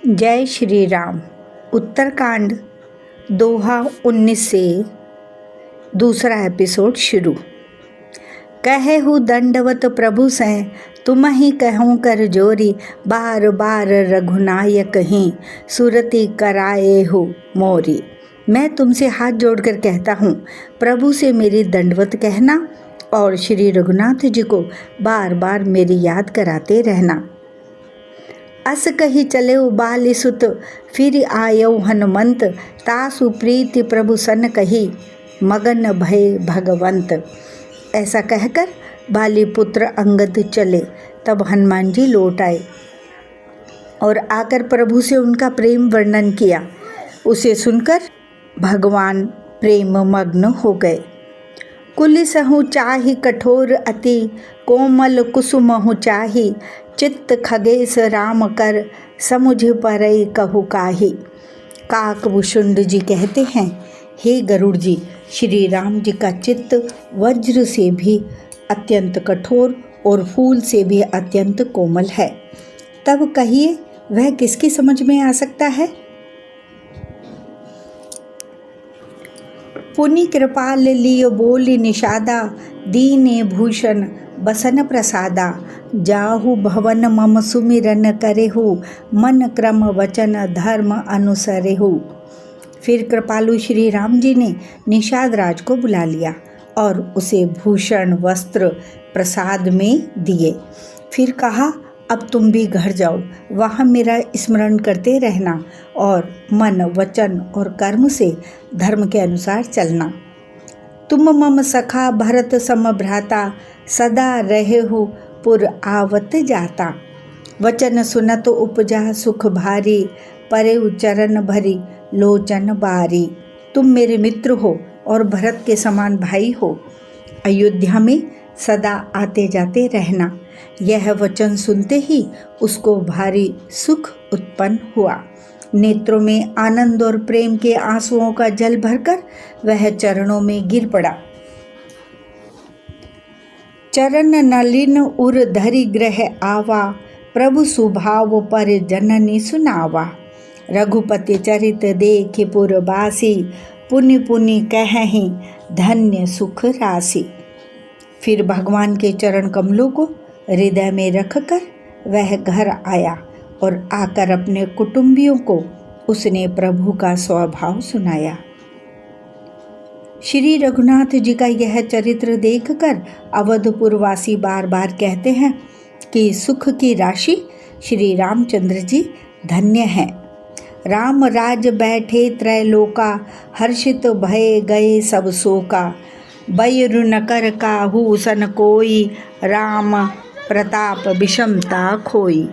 जय श्री राम। उत्तरकांड दोहा 19 से दूसरा एपिसोड शुरू। कहे हूँ दंडवत प्रभु से, तुम ही कहूँ कर जोरी, बार बार रघुनायक ही सुरति कराए हो मोरी। मैं तुमसे हाथ जोड़कर कहता हूँ, प्रभु से मेरी दंडवत कहना और श्री रघुनाथ जी को बार बार मेरी याद कराते रहना। अस कही चले बाली सुत, फिर आयो हनुमंत, तासु प्रीति प्रभु सन कही, मगन भय भगवंत। ऐसा कहकर बाली पुत्र अंगद चले। तब हनुमान जी लौट आए और आकर प्रभु से उनका प्रेम वर्णन किया। उसे सुनकर भगवान प्रेम मग्न हो गए। कुलिसहु चाहि कठोर अति, कोमल कुसुमहु चाहि, चित्त खगेश राम कर, समुझ परई कहु काहि। काकभूषुंड जी कहते हैं, हे गरुड़ जी, श्री राम जी का चित्त वज्र से भी अत्यंत कठोर और फूल से भी अत्यंत कोमल है। तब कहिए वह किसकी समझ में आ सकता है। पुनि कृपाल लियो बोली निषादा, दीने भूषण बसन प्रसादा। जाहु भवन मम सुमिरन करेहु, मन क्रम वचन धर्म अनुसरेहु। फिर कृपालु श्री राम जी ने निषाद राज को बुला लिया और उसे भूषण वस्त्र प्रसाद में दिए। फिर कहा, अब तुम भी घर जाओ, वहाँ मेरा स्मरण करते रहना और मन वचन और कर्म से धर्म के अनुसार चलना। तुम मम सखा भरत सम भ्राता, सदा रहे हो पुर आवत जाता। वचन सुनत उपजा सुख भारी, परे चरण भरी लोचन बारी। तुम मेरे मित्र हो और भरत के समान भाई हो। अयोध्या में सदा आते जाते रहना। यह वचन सुनते ही उसको भारी सुख उत्पन्न हुआ। नेत्रों में आनंद और प्रेम के आंसुओं का जल भरकर वह चरणों में गिर पड़ा। चरण नलिन उर धरि ग्रह आवा, प्रभु सुभाव पर जननी सुनावा। रघुपति चरित देख पुरबासी, पुनि पुनि कहहि धन्य सुख राशि। फिर भगवान के चरण कमलों को हृदय में रखकर वह घर आया और आकर अपने कुटुंबियों को उसने प्रभु का स्वभाव सुनाया। श्री रघुनाथ जी का यह चरित्र देखकर अवधपुरवासी बार बार कहते हैं कि सुख की राशि श्री रामचंद्र जी धन्य हैं। राम राज बैठे त्रैलोका, हर्षित भय गए सब शोका। बैरु न कर काहू सन कोई, राम प्रताप विषमता खोई।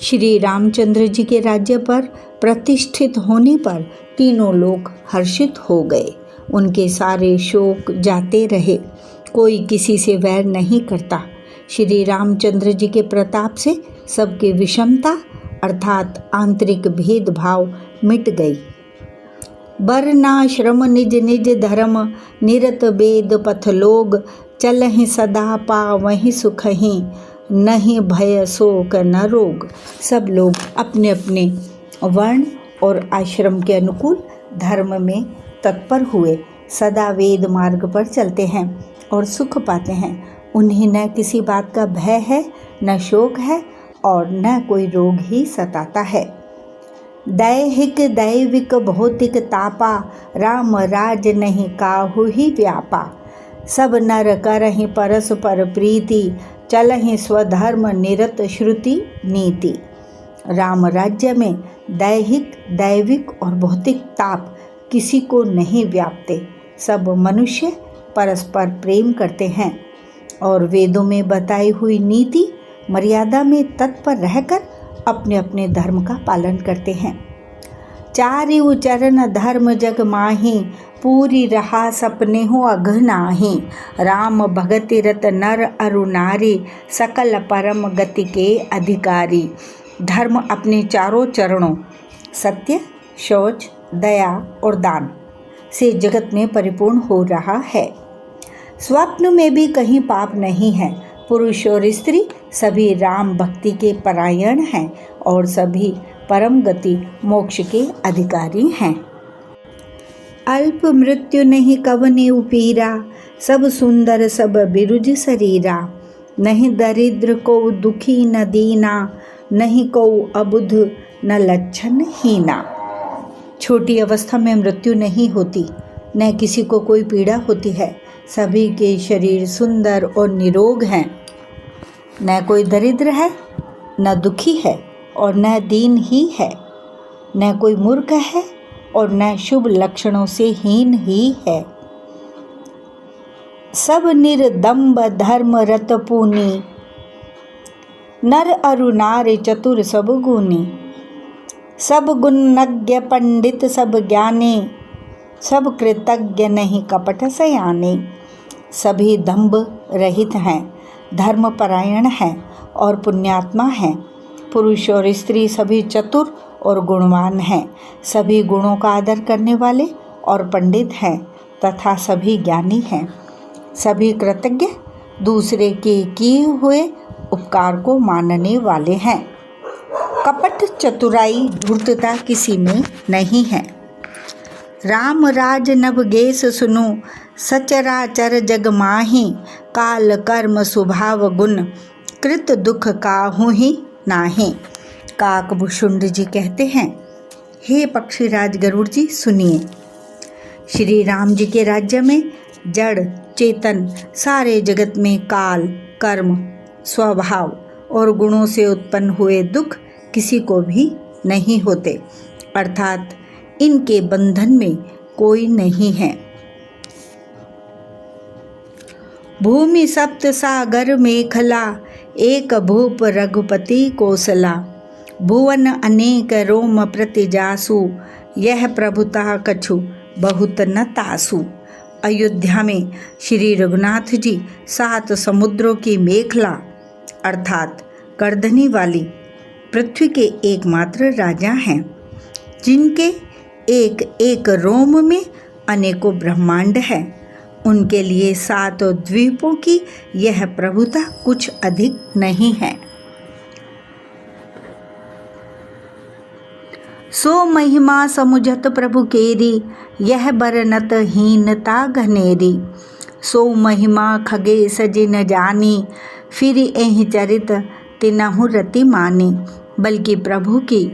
श्री रामचंद्र जी के राज्य पर प्रतिष्ठित होने पर तीनों लोग हर्षित हो गए। उनके सारे शोक जाते रहे। कोई किसी से वैर नहीं करता। श्री रामचंद्र जी के प्रताप से सबके विषमता अर्थात आंतरिक भेदभाव मिट गई। वर्णाश्रम निज निज धर्म, निरत वेद पथ लोग। चलहि सदा पावहि सुखहि, नहीं भय शोक न रोग। सब लोग अपने अपने वर्ण और आश्रम के अनुकूल धर्म में तत्पर हुए, सदा वेद मार्ग पर चलते हैं और सुख पाते हैं। उन्हें न किसी बात का भय है, न शोक है और न कोई रोग ही सताता है। दैहिक दैविक भौतिक तापा, राम राज नहीं काहू ही व्यापा। सब नर करहि परस्पर प्रीति, चलहि स्वधर्म निरत श्रुति नीति। राम राज्य में दैहिक दैविक और भौतिक ताप किसी को नहीं व्यापते। सब मनुष्य परस्पर प्रेम करते हैं और वेदों में बताई हुई नीति मर्यादा में तत्पर रहकर अपने अपने धर्म का पालन करते हैं। चारिउ चरण धर्म जग माही, पूरी रहा सपने हो अघ नाही। राम भगति रत नर अरु नारी, सकल परम गति के अधिकारी। धर्म अपने चारों चरणों सत्य, शौच, दया और दान से जगत में परिपूर्ण हो रहा है। स्वप्न में भी कहीं पाप नहीं है, पुरुष और स्त्री सभी राम भक्ति के परायण हैं और सभी परम गति मोक्ष के अधिकारी हैं। अल्प मृत्यु नहीं कवने उपीरा, सब सुंदर सब बिरुज शरीरा। नहीं दरिद्र को दुखी न दीना, नहीं को अबुध न लक्षण हीना। छोटी अवस्था में मृत्यु नहीं होती, न किसी को कोई पीड़ा होती है। सभी के शरीर सुंदर और निरोग हैं। न कोई दरिद्र है, न दुखी है और न दीन ही है। न कोई मूर्ख है और न शुभ लक्षणों से हीन ही है। सब निर्दम्ब धर्म रत पूनी, नर अरु नारी चतुर सब गुनी। सब गुणज्ञ पंडित सब ज्ञानी, सब कृतज्ञ नहीं कपट सयाने। सभी दंभ रहित हैं, धर्म परायण हैं और पुण्यात्मा हैं। पुरुष और स्त्री सभी चतुर और गुणवान हैं। सभी गुणों का आदर करने वाले और पंडित हैं तथा सभी ज्ञानी हैं। सभी कृतज्ञ, दूसरे के किए हुए उपकार को मानने वाले हैं। कपट, चतुराई, धूर्तता किसी में नहीं है। राम राज नभ गेस सुनो, सचराचर जग माही। काल कर्म स्वभाव गुण, कृत दुख काहू ही नाहीं। काकभूषुंड जी कहते हैं, हे पक्षीराज गरुड़ जी सुनिए। श्री राम जी के राज्य में जड़ चेतन सारे जगत में काल, कर्म, स्वभाव और गुणों से उत्पन्न हुए दुख किसी को भी नहीं होते, अर्थात इनके बंधन में कोई नहीं है। भूमि सप्त सागर मेखला, एक भूप रघुपति कोसला। भुवन अनेक रोम प्रति जासु, यह प्रभुता कछु बहुत न तासु। अयोध्या में श्री रघुनाथ जी 7 समुद्रों की मेखला अर्थात गर्दनी वाली पृथ्वी के एकमात्र राजा हैं, जिनके एक एक रोम में अनेकों ब्रह्मांड है। उनके लिए 7 द्वीपों की यह प्रभुता कुछ अधिक नहीं है। सो महिमा समुझत प्रभु केरी, यह बरनत हीनता घनेरी। सो महिमा खगेश जिन जानी, फिर एहि चरित तिनहु रति मानी। बल्कि प्रभु की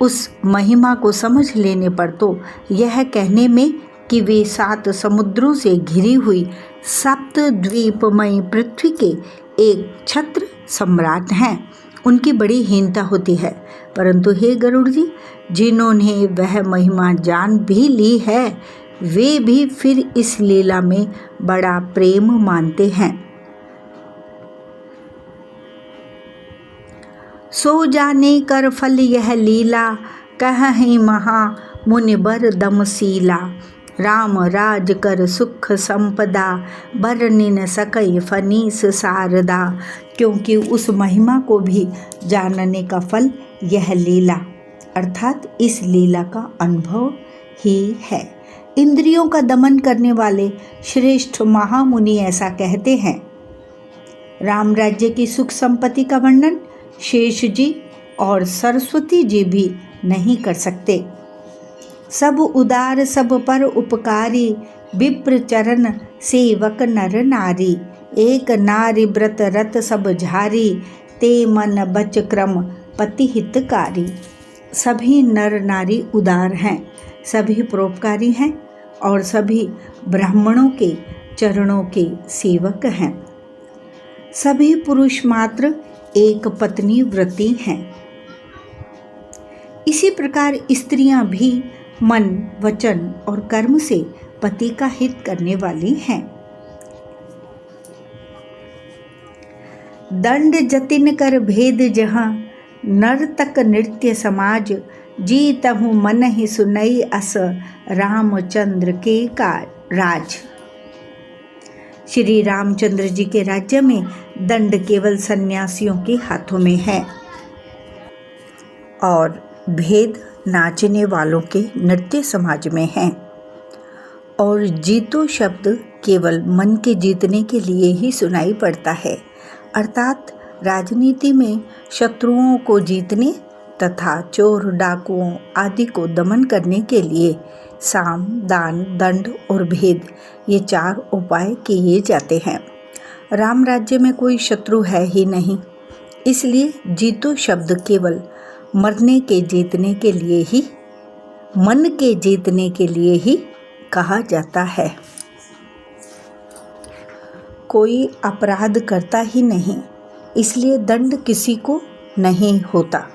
उस महिमा को समझ लेने पर तो यह कहने में कि वे 7 समुद्रों से घिरी हुई सप्त द्वीपमयी पृथ्वी के एक छत्र सम्राट हैं, उनकी बड़ी हीनता होती है। परंतु हे गरुड़ जी, जिन्होंने वह महिमा जान भी ली है, वे भी फिर इस लीला में बड़ा प्रेम मानते हैं। सो जाने कर फल यह लीला, कहहि महा मुनिबर दमशीला। राम राज कर सुख संपदा, बरनि न सकई फनीस शारदा। क्योंकि उस महिमा को भी जानने का फल यह लीला अर्थात इस लीला का अनुभव ही है। इंद्रियों का दमन करने वाले श्रेष्ठ महामुनि ऐसा कहते हैं। राम राज्य की सुख संपत्ति का वर्णन शेष जी और सरस्वती जी भी नहीं कर सकते। सब उदार सब पर उपकारी, विप्र चरण सेवक नर नारी। एक नारी व्रत रत सब झारी, ते मन बच क्रम पति हितकारी। सभी नर नारी उदार हैं, सभी परोपकारी हैं और सभी ब्राह्मणों के चरणों के सेवक हैं। सभी पुरुष मात्र एक पत्नी व्रती हैं। इसी प्रकार स्त्रियां भी मन, वचन और कर्म से पति का हित करने वाली हैं। दंड जतिन कर भेद जहाँ, नर्तक नृत्य समाज। जीतहु मन ही सुनई अस, रामचंद्र के का राज। श्री रामचंद्र जी के राज्य में दंड केवल सन्यासियों के हाथों में है और भेद नाचने वालों के नृत्य समाज में है। और जीतो शब्द केवल मन के जीतने के लिए ही सुनाई पड़ता है अर्थात राजनीति में शत्रुओं को जीतने तथा चोर डाकुओं आदि को दमन करने के लिए साम, दान, दंड और भेद ये 4 उपाय किए जाते हैं। राम राज्य में कोई शत्रु है ही नहीं, इसलिए जीतो शब्द केवल मरने के जीतने के लिए ही, मन के जीतने के लिए ही कहा जाता है। कोई अपराध करता ही नहीं, इसलिए दंड किसी को नहीं होता।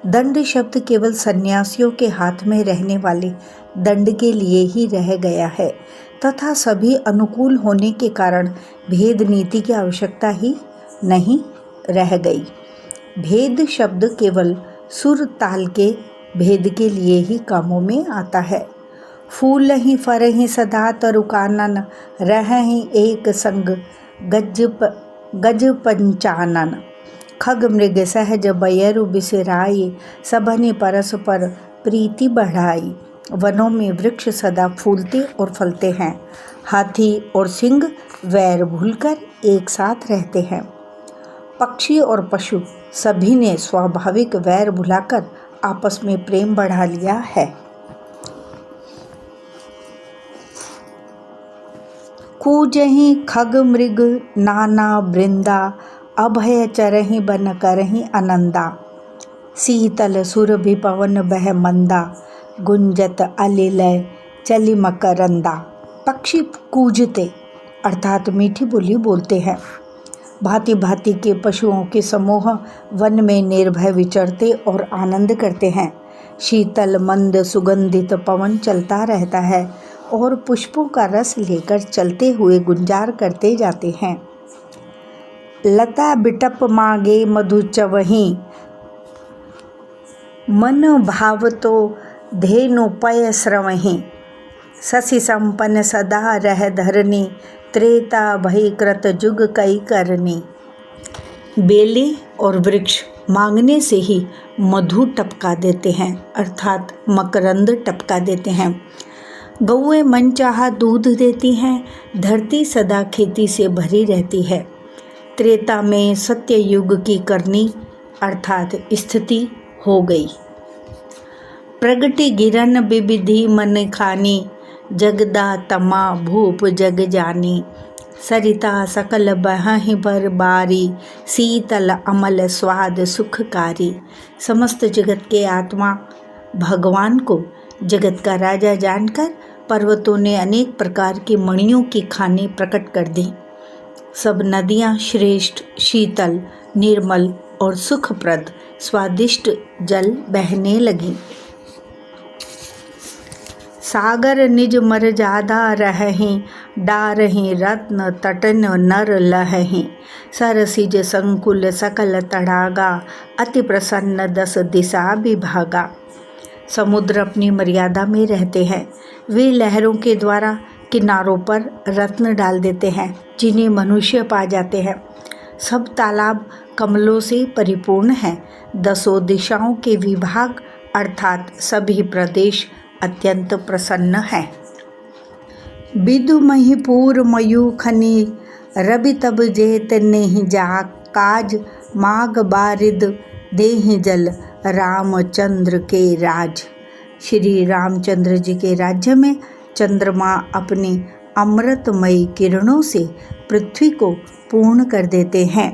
दंड शब्द केवल सन्यासियों के हाथ में रहने वाले दंड के लिए ही रह गया है तथा सभी अनुकूल होने के कारण भेद नीति की आवश्यकता ही नहीं रह गई। भेद शब्द केवल सुर ताल के भेद के लिए ही कामों में आता है। फूल ही फर ही सदा तरु कानन, रह ही एक संग गज पंचानन। खग मृग सहज बयरु बिसराई, सबनि परस्पर प्रीति बढ़ाई। वनों में वृक्ष सदा फूलते और फलते हैं, हाथी और सिंह वैर भूलकर एक साथ रहते हैं। पक्षी और पशु सभी ने स्वाभाविक वैर भुलाकर आपस में प्रेम बढ़ा लिया है। कूजहि खग मृग नाना वृंदा, अभय चरहि बन करहि आनंदा। शीतल सुरभि पवन बह मंदा, गुंजत अलिलय चली मकरंदा। पक्षी कूजते अर्थात मीठी बोली बोलते हैं। भांति भांति के पशुओं के समूह वन में निर्भय विचरते और आनंद करते हैं। शीतल मंद सुगंधित पवन चलता रहता है और पुष्पों का रस लेकर चलते हुए गुंजार करते जाते हैं। लता बिटप मांगे मधु चवही, मन भाव तो धेनु पय श्रवही। शशि संपन्न सदा रह धरनी, त्रेता भई कृत जुग कई करनी। बेले और वृक्ष मांगने से ही मधु टपका देते हैं अर्थात मकरंद टपका देते हैं। गौएं मनचाहा दूध देती हैं, धरती सदा खेती से भरी रहती है। त्रेता में सत्य युग की करनी अर्थात स्थिति हो गई। प्रगति गिरन विविधि मन खानी, जगदा तमा भूप जग जानी। सरिता सकल बहि बर बारी, शीतल अमल स्वाद सुखकारी। समस्त जगत के आत्मा भगवान को जगत का राजा जानकर पर्वतों ने अनेक प्रकार की मणियों की खानी प्रकट कर दी। सब नदियाँ श्रेष्ठ, शीतल, निर्मल और सुखप्रद स्वादिष्ट जल बहने लगी। सागर निज मर्यादा रहहि, डारहि रत्न तटन नर लहहि। सरसिज संकुल सकल तड़ागा, अति प्रसन्न 10 दिशा विभागा। समुद्र अपनी मर्यादा में रहते हैं। वे लहरों के द्वारा किनारों पर रत्न डाल देते हैं जिन्हें मनुष्य पा जाते हैं। सब तालाब कमलों से परिपूर्ण हैं। 10 दिशाओं के विभाग अर्थात सभी प्रदेश अत्यंत प्रसन्न हैं। बिदु महिपूर मयूखनी, रवि तब जेत नेहि जा काज। माघ बारिद देहि जल, रामचंद्र के राज। श्री रामचंद्र जी के राज्य में चंद्रमा अपनी अमृतमयी किरणों से पृथ्वी को पूर्ण कर देते हैं।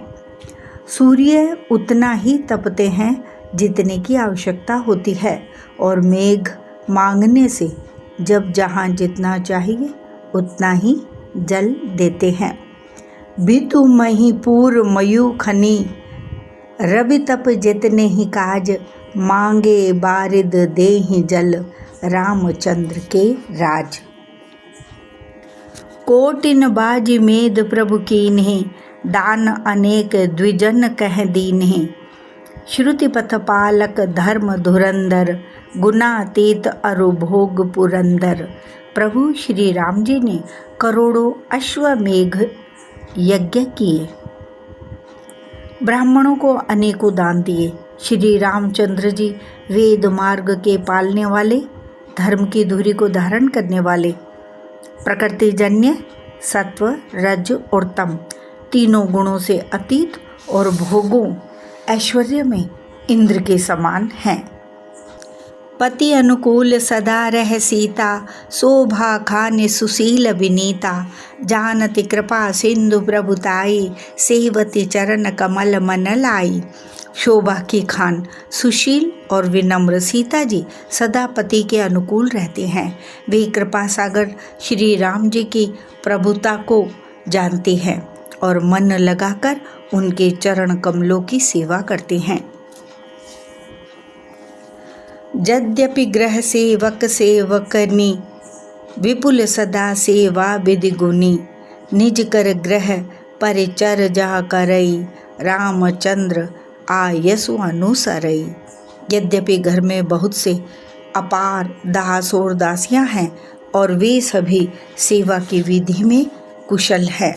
सूर्य उतना ही तपते हैं जितने की आवश्यकता होती है और मेघ मांगने से जब जहाँ जितना चाहिए उतना ही जल देते हैं। बितु महिपूर मयूखनी, रवि तप जितने ही काज। मांगे बारिद देहि जल, रामचंद्र के राज। कोटिन बाजी मेद प्रभु कीन्हि, दान अनेक द्विजन कह दीन्हि। श्रुति पथ पालक धर्म धुरंधर, गुणातीत अरुभोग पुरंदर। प्रभु श्री राम जी ने करोड़ों अश्वमेघ यज्ञ किए, ब्राह्मणों को अनेकों दान दिए। श्री रामचंद्र जी वेद मार्ग के पालने वाले, धर्म की धुरी को धारण करने वाले, प्रकृतिजन्य सत्व, रज और तम तीनों गुणों से अतीत और भोगों ऐश्वर्य में इंद्र के समान हैं। पति अनुकूल सदा रह सीता, शोभा खाने सुशील विनीता। जानति कृपा सिंधु प्रभुताई, सेवती चरण कमल मन लाई। शोभा की खान सुशील और विनम्र सीता जी सदा पति के अनुकूल रहते हैं। वे कृपा सागर श्री राम जी की प्रभुता को जानते हैं और मन लगाकर उनके चरण कमलों की सेवा करते हैं। यद्यपि ग्रह सेवक सेवकनी, विपुल सदा सेवा विधि गुनी। निज कर ग्रह परिचर जा करई, रामचंद्र आयसु अनुसरई। यद्यपि घर में बहुत से अपार दास और दासियां हैं और वे सभी सेवा की विधि में कुशल हैं,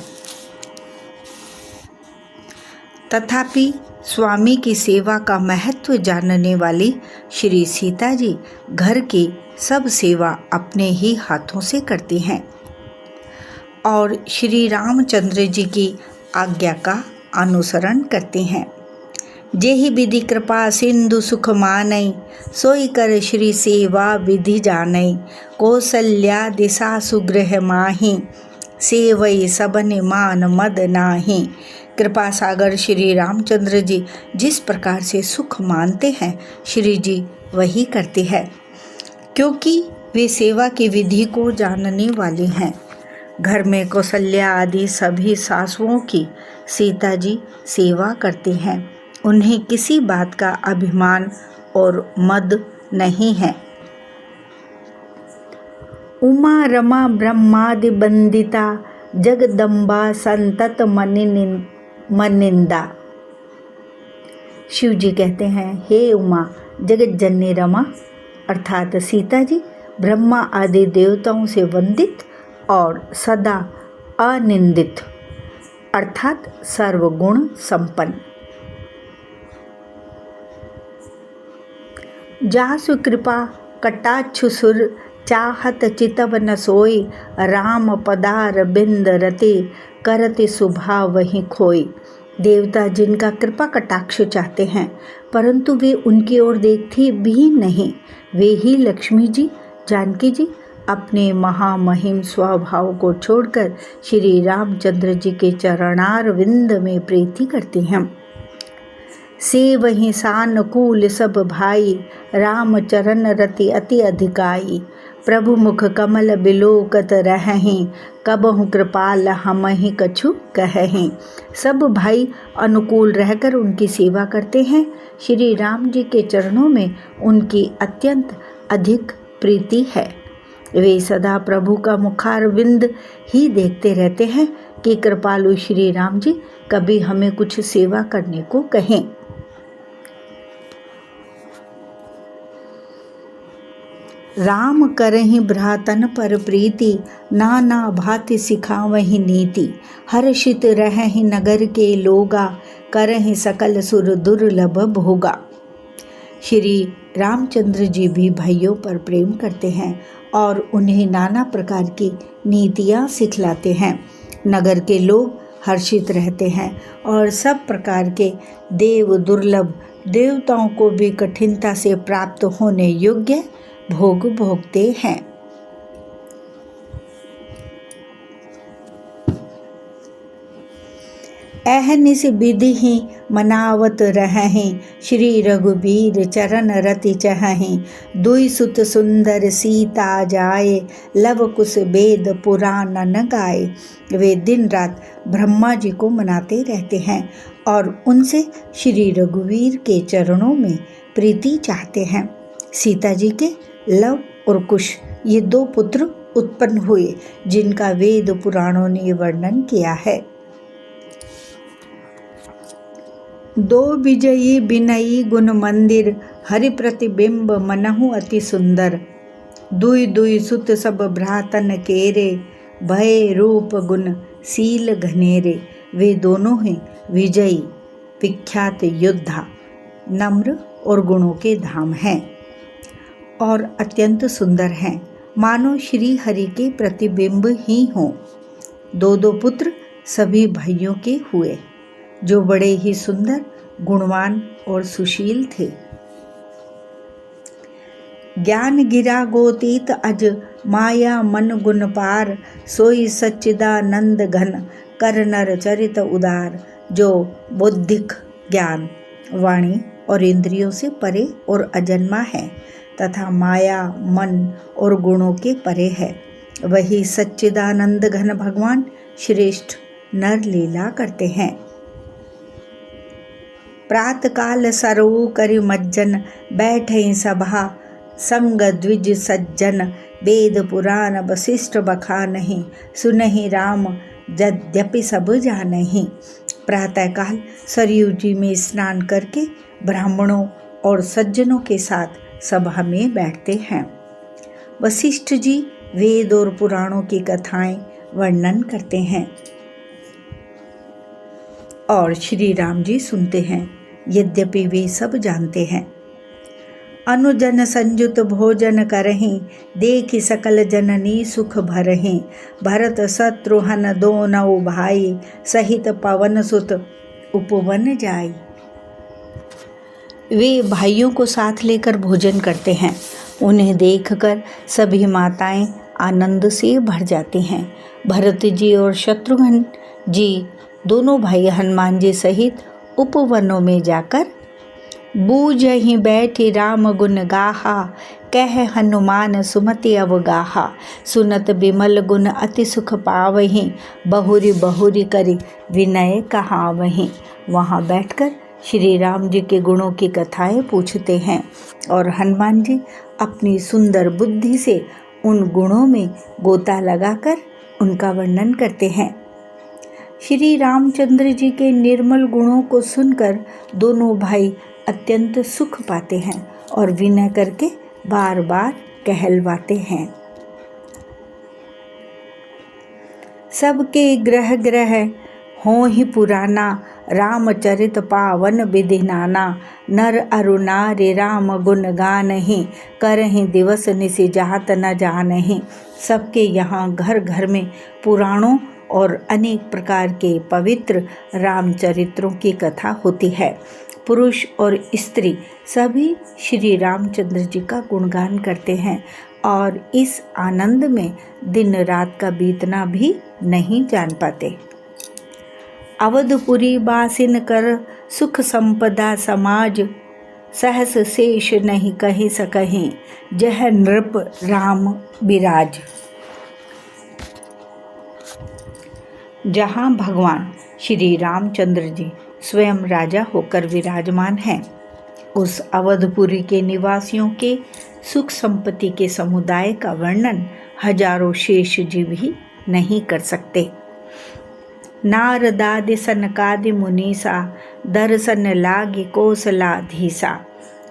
तथापि स्वामी की सेवा का महत्व जानने वाली श्री सीता जी घर की सब सेवा अपने ही हाथों से करती हैं और श्री रामचंद्र जी की आज्ञा का अनुसरण करते हैं। जेहि विधि कृपा सिंधु सुख मानई, सोई कर श्री सेवा विधि जानई। कौसल्या दिशा सुगृह माही, सेवई सबन मान मद नाही। कृपा सागर श्री रामचंद्र जी जिस प्रकार से सुख मानते हैं, श्री जी वही करते हैं, क्योंकि वे सेवा की विधि को जानने वाले हैं। घर में कौशल्या आदि सभी सासुओं की सीता जी सेवा करते हैं। उन्हें किसी बात का अभिमान और मद नहीं है। उमा रमा ब्रह्मादि बंदिता, जगदम्बा संतत मनिंदा। शिव जी कहते हैं, हे उमा जगत जननी रमा अर्थात सीता जी ब्रह्मा आदि देवताओं से वंदित और सदा अनिंदित अर्थात सर्वगुण संपन्न। जासु कृपा कटाक्षु सुर, चाहत चितव न सोई। राम पदार बिंद रते, करते सुभा वही खोई। देवता जिनका कृपा कटाक्ष चाहते हैं, परंतु वे उनकी ओर देखते भी नहीं, वे ही लक्ष्मी जी जानकी जी अपने महामहिम स्वभाव को छोड़कर श्री रामचंद्र जी के चरणार विंद में प्रीति करते हैं। से वही सानुकूल सब भाई, राम चरण रति अति अधिकाई। प्रभु मुख कमल बिलोकत रहहीं, कबहु कृपाल हमहि कछु कहहीं। सब भाई अनुकूल रहकर उनकी सेवा करते हैं। श्री राम जी के चरणों में उनकी अत्यंत अधिक प्रीति है। वे सदा प्रभु का मुखारविंद ही देखते रहते हैं कि कृपालु श्री राम जी कभी हमें कुछ सेवा करने को कहें। राम करहि भ्रातन पर प्रीति, नाना भांति सिखावहि नीति। हर्षित रहहि नगर के लोगा, करहि सकल सुर दुर्लभ भोगा। श्री रामचंद्र जी भी भाइयों पर प्रेम करते हैं और उन्हें नाना प्रकार की नीतियाँ सिखलाते हैं। नगर के लोग हर्षित रहते हैं और सब प्रकार के देव दुर्लभ देवताओं को भी कठिनता से प्राप्त होने योग्य भोग भोगते हैं। अहनिस विधि ही मनावत रहें, श्री रघुबीर चरण रति चहें। दुई सुत सुंदर सीता जाए, लव कुश वेद पुराण न गाए। वे दिन रात ब्रह्मा जी को मनाते रहते हैं और उनसे श्री रघुवीर के चरणों में प्रीति चाहते हैं। सीता जी के लव और कुश ये दो पुत्र उत्पन्न हुए जिनका वेद पुराणों ने वर्णन किया है। दो विजयी बिनयी गुण मंदिर, हरि प्रतिबिंब मनहु अति सुंदर। दुई दुई सुत सब भ्रातन केरे, भय रूप गुण सील घनेरे। वे दोनों ही विजयी विख्यात योद्धा, नम्र और गुणों के धाम हैं और अत्यंत सुंदर हैं, मानो श्री हरि के प्रतिबिंब ही हों। दो दो पुत्र सभी भाइयों के हुए। जो बड़े ही सुंदर, गुणवान और सुशील थे। ज्ञान गिरा गोतीत अज, माया मन गुण पार, सोई सच्चिदानंद घन, कर नर चरित उदार। जो बौद्धिक ज्ञान, वाणी और इंद्रियों से परे और अजन्मा है तथा माया, मन और गुणों के परे है, वही सच्चिदानंद घन भगवान श्रेष्ठ नर लीला करते हैं। प्रातकाल सरऊ करि मज्जन, बैठे सभा संग द्विज सज्जन, वेद पुराण वशिष्ठ बखानहि, सुनहि राम यद्यपि सब जानहि। प्रातःकाल सरयू जी में स्नान करके ब्राह्मणों और सज्जनों के साथ सभा में बैठते हैं। वशिष्ठ जी वेद और पुराणों की कथाएं वर्णन करते हैं और श्री राम जी सुनते हैं, यद्यपि वे सब जानते हैं। अनुजन संयुत भोजन करहीं, देखि सकल जननी सुख भरहीं। भरत शत्रुघ्न दोनों भाई, सहित पवन सुत उपवन जाई। वे भाइयों को साथ लेकर भोजन करते हैं। उन्हें देखकर सभी माताएं आनंद से भर जाती हैं। भरत जी और शत्रुघ्न जी दोनों भाई हनुमान जी सहित उपवनों में जाकर बूझहि बैठी राम गुण गाहा, कह हनुमान सुमति अवगाहा। सुनत बिमल गुण अति सुख पावहीं, बहुरी बहुरी करि विनय कहावहीं। वहाँ बैठकर श्री राम जी के गुणों की कथाएं पूछते हैं और हनुमान जी अपनी सुंदर बुद्धि से उन गुणों में गोता लगाकर उनका वर्णन करते हैं। श्री रामचंद्र जी के निर्मल गुणों को सुनकर दोनों भाई अत्यंत सुख पाते हैं और विनय करके बार बार कहलवाते हैं। सबके ग्रह ग्रह हों ही पुराना, रामचरित पावन विधि नाना। नर अरु नारी राम गुण गानहि, करहि दिवस निशि जात न जानहि। सबके यहाँ घर घर में पुराणों और अनेक प्रकार के पवित्र रामचरित्रों की कथा होती है। पुरुष और स्त्री सभी श्री रामचंद्र जी का गुणगान करते हैं और इस आनंद में दिन रात का बीतना भी नहीं जान पाते। अवधपुरी बासिन कर सुख संपदा समाज, सहस शेष नहीं कही सकहीं, जह नृप राम बिराज। जहाँ भगवान श्री रामचंद्र जी स्वयं राजा होकर विराजमान हैं, उस अवधपुरी के निवासियों के सुख संपत्ति के समुदाय का वर्णन हजारों शेष जी भी नहीं कर सकते। नारदादि सनकादि मुनीसा, दर्शन लागे कौशलाधीसा।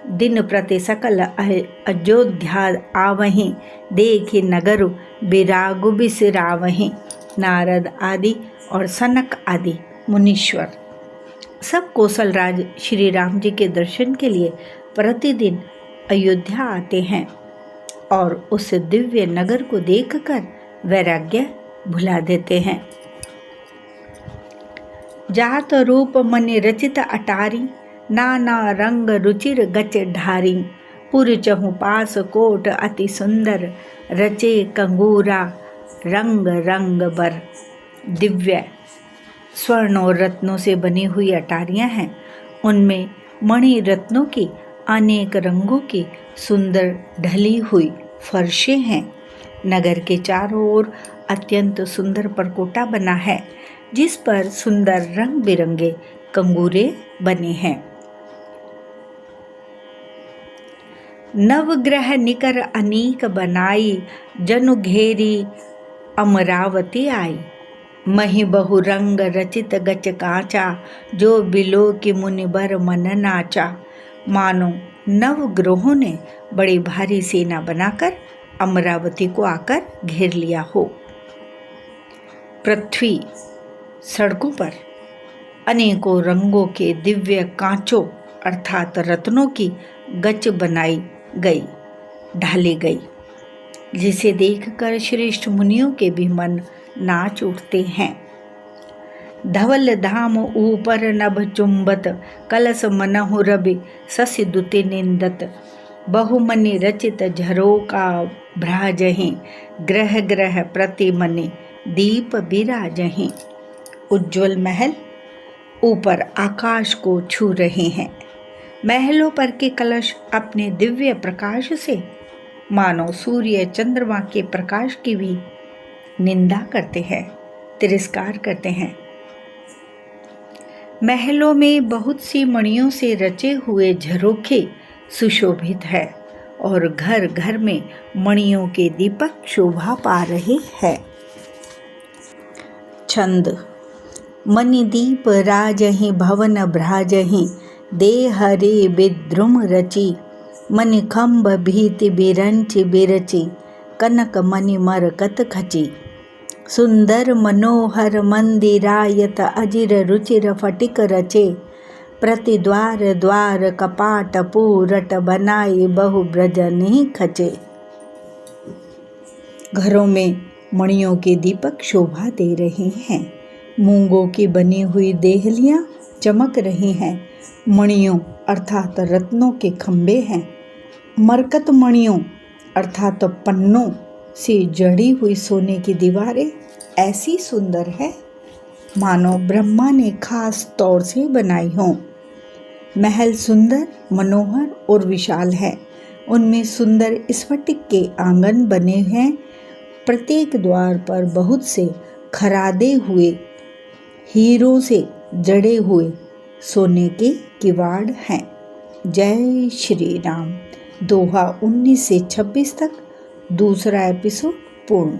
दिन प्रति सकल अयोध्या आवहीं, देखि नगर बिरागु बिसरावहीं। नारद आदि और सनक आदि मुनीश्वर सब कौशलराज श्री राम जी के दर्शन के लिए प्रतिदिन अयोध्या आते हैं और उस दिव्य नगर को देखकर वैराग्य भुला देते हैं। जात रूप मनि रचित अटारी, नाना रंग रुचिर गच ढारी। पुर चहु पास कोट अति सुंदर, रचे कंगूरा रंग रंग बर। दिव्य स्वर्ण और रत्नों से बनी हुई अटारियां हैं। उनमें मणि रत्नों की अनेक रंगों की सुंदर ढली हुई फर्शें हैं। नगर के चारों ओर अत्यंत सुंदर परकोटा बना है, जिस पर सुंदर रंग बिरंगे कंगूरे बने हैं। नवग्रह निकर अनेक बनाई, जनु घेरी अमरावती आई। मही बहु रंग रचित गच कांचा, जो बिलो की मुनि बर मन नाचा। मानो नवग्रहों ने बड़ी भारी सेना बनाकर अमरावती को आकर घेर लिया हो। पृथ्वी सड़कों पर अनेकों रंगों के दिव्य कांचों अर्थात रत्नों की गच बनाई गई, ढाली गई, जिसे देखकर श्रेष्ठ मुनियों के भी मन नाच उठते हैं। धवल धाम ऊपर नभ चुंबत, कलश मनहु रवि ससि दुति निंदत। बहुमनि रचित झरोका भ्राजहि, ग्रह ग्रह प्रति मनि दीप बिराजहि। उज्ज्वल महल ऊपर आकाश को छू रहे हैं। महलों पर के कलश अपने दिव्य प्रकाश से मानो सूर्य चंद्रमा के प्रकाश की भी निंदा करते हैं, तिरस्कार करते हैं। महलों में बहुत सी मणियों से रचे हुए झरोखे सुशोभित है और घर घर में मणियों के दीपक शोभा पा रहे हैं। छंद। मणि दीप राजहि भवन भ्राजहि, दे हरे विद्रुम रचि। मणि खंभ भीति बिरंचि बिरचि, कनक मणि मरकत खची। सुंदर मनोहर मंदिरायत, अजिर रुचिर फटिक रचे। प्रति द्वार द्वार कपाट पूरट, बनाए बहु ब्रजनि खचे। घरों में मणियों के दीपक शोभा दे रहे हैं। मूंगों की बनी हुई देहलियां चमक रही हैं। मणियों अर्थात रत्नों के खंभे हैं। मरकत मणियों अर्थात पन्नों से जड़ी हुई सोने की दीवारें ऐसी सुंदर है मानो ब्रह्मा ने खास तौर से बनाई हों। महल सुंदर, मनोहर और विशाल है। उनमें सुंदर स्फटिक के आंगन बने हैं। प्रत्येक द्वार पर बहुत से खरादे हुए हीरों से जड़े हुए सोने के किवाड़ हैं। जय श्री राम। दोहा 19 से 26 तक दूसरा एपिसोड पूर्ण।